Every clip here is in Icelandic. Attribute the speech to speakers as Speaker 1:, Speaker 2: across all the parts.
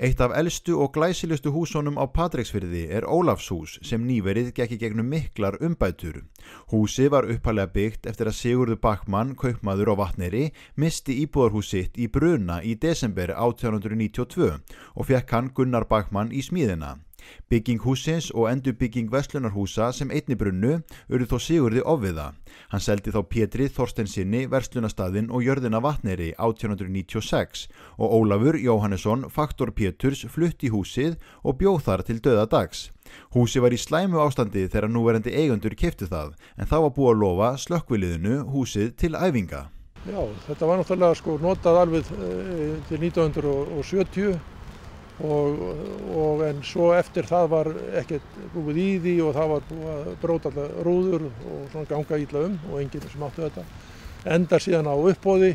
Speaker 1: Eitt af elstu og glæsilegustu húsunum á Patreksfirði Ólafshús sem nýverið gekk í gegnum miklar umbætur. Húsið var upphaflega byggt eftir að Sigurður Bachmann, kaupmaður á Vatneyri, missti íbúðarhús sitt í bruna í desember 1892 og fékk hann Gunnar Bachmann í smíðina. Bygging hússins og endurbygging verslunarhúsa sem einnig brunnu urðu þó Sigurði ofviða. Hann seldi þá Pétri Þorsteinssyni verslunarstaðinn og jörðina Vatneyri 1896 og Ólafur Jóhannesson, faktor Péturs, flutti í húsið og bjó þar til dauðadags. Húsið var í slæmu ástandi þegar núverandi eigendur keyptu það, en þá var búið að lofa slökkviliðinu húsið til æfinga.
Speaker 2: Já, þetta var náttúrulega notað alveg til 1970 en svo eftir það var ekkert búið í því og það var búið að bróta allar rúður og svona ganga illa og enginn sem áttu þetta. Endar síðan á uppboði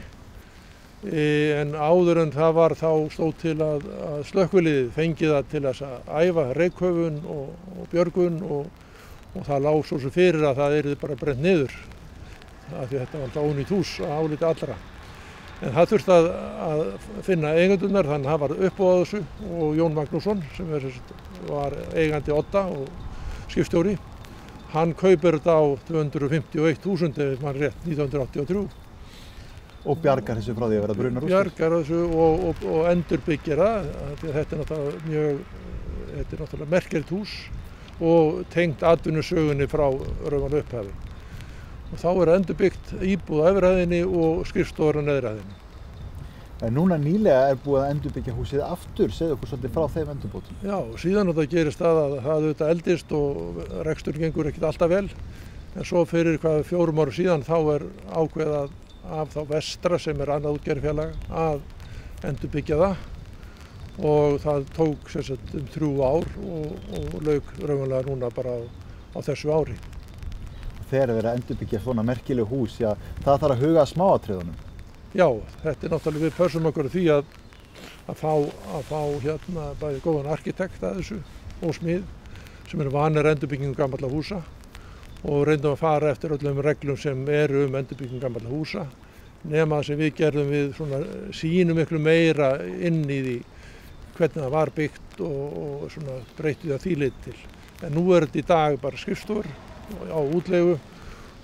Speaker 2: en áður en það var þá stóð til að slökkviliðið fengi það til að æfa reykköfun og björgun og það lá svo sem fyrir að það yrði bara brennt niður af því þetta var alltaf ónýtt hús að áliti allra. En það þurfti að finna eigendurnar, þannig að það var uppboð á þessu og Jón Magnússon sem var eigandi Odda og skipstjóri, hann kaupir þetta á 251.000 ef mann rétt, 1983.
Speaker 1: Og bjargar þessu frá því að vera brunarústir?
Speaker 2: Bjargar þessu og endurbyggir það, þetta er náttúrulega merkilegt hús og tengt atvinnusögunni frá raunverulega upphafi. Og þá er endurbyggt íbúð á efrihæðinni og skrifstofur á neðrihæðinni.
Speaker 1: En núna nýlega búið að endurbyggja húsið aftur, segðu okkur svolítið frá þeim endurbótum.
Speaker 2: Já, síðan þetta gerist það að það auðvitað eldist og rekstur gengur ekkert alltaf vel. En svo fyrir 4 árum síðan þá er ákveðað af þá Vestra sem er annað útgerðarfélag að endurbyggja það og það tók 3 ár og lauk raunverulega núna bara á þessu ári.
Speaker 1: Þegar verið að endurbyggja svona merkileg hús, já, það þarf að huga að smáatriðunum.
Speaker 2: Já, þetta er náttúrulega, við pössum okkur því að fá bæði góðan arkitekt að þessu og smið sem eru vanir endurbyggingum gamalla húsa og reyndum að fara eftir öllum reglum sem eru endurbyggingum gamalla húsa nema það sem við gerðum við sýnum miklu meira inn í því hvernig það var byggt og breytið að því lit til. En nú er þetta í dag bara skrifstofur á útleigu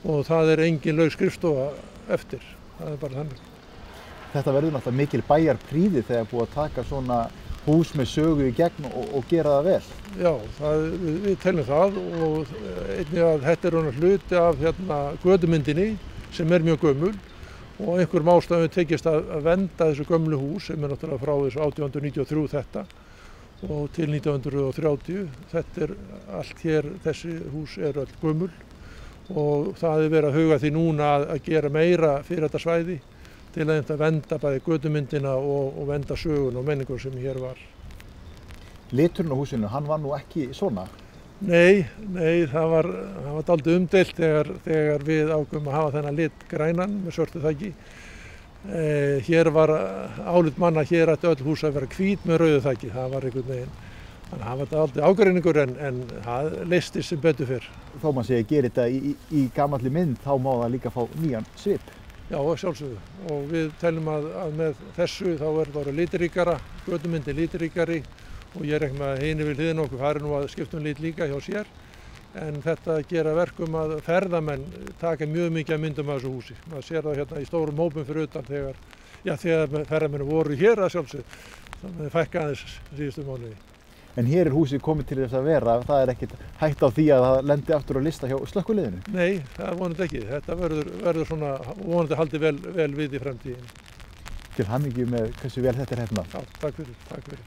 Speaker 2: og það er engin laus skrifstofa eftir, það er bara þannig.
Speaker 1: Þetta verður náttúrulega mikil bæjarprýði þegar búið að taka svona hús með sögu í gegn og gera það vel.
Speaker 2: Já, við teljum það og einnig að þetta er hluti af götumyndinni sem er mjög gömul og einhverjum ástæðum tekist að vernda þessu gömlu hús sem er náttúrulega frá þessu 1893 þetta og til 1930. Þetta er allt hér, þessi hús er öll gömul og það er verið að huga því núna að gera meira fyrir þetta svæði til að vernda bæði götumyndina og vernda sögun og menningur sem hér var.
Speaker 1: Liturinn á húsinu, hann var nú ekki svona?
Speaker 2: Nei, það var dálítið umdeilt þegar við ákveðum að hafa þennan lit grænan með svörtu þaki. Hér var álit manna hér ætti öll hús að vera hvít með rauðu þaki, það var einhvern veginn. Þannig að það var aldrei ágreiningur en það leystist sem betur fyrr.
Speaker 1: Þó maður sé að gera þetta í gamalli mynd, þá má það líka fá nýjan svip.
Speaker 2: Já, sjálfsögðu. Og við teljum að með þessu þá er það litiríkara, götumyndin litiríkari og ég reikna með að hini við hliðina okkur fari nú að skipta lit líka hjá sér. En þetta gera verkum að ferðamenn taka mjög mikið af myndum af þessu húsi. Maður sér það hérna í stórum hópum fyrir utan þegar ferðamenn voru hér að sjálfsögðu. Þannig að fækka aðeins síðustu mánuði.
Speaker 1: En hér er húsið komið til þess að vera, það er ekkert hætt á því að það lendi aftur á lista hjá slökkviliðinu?
Speaker 2: Nei, það er vonandi ekki. Þetta verður svona vonandi haldið vel við í framtíðinni.
Speaker 1: Til hamingju með hversu vel þetta er hefnað.
Speaker 2: Já, takk fyrir.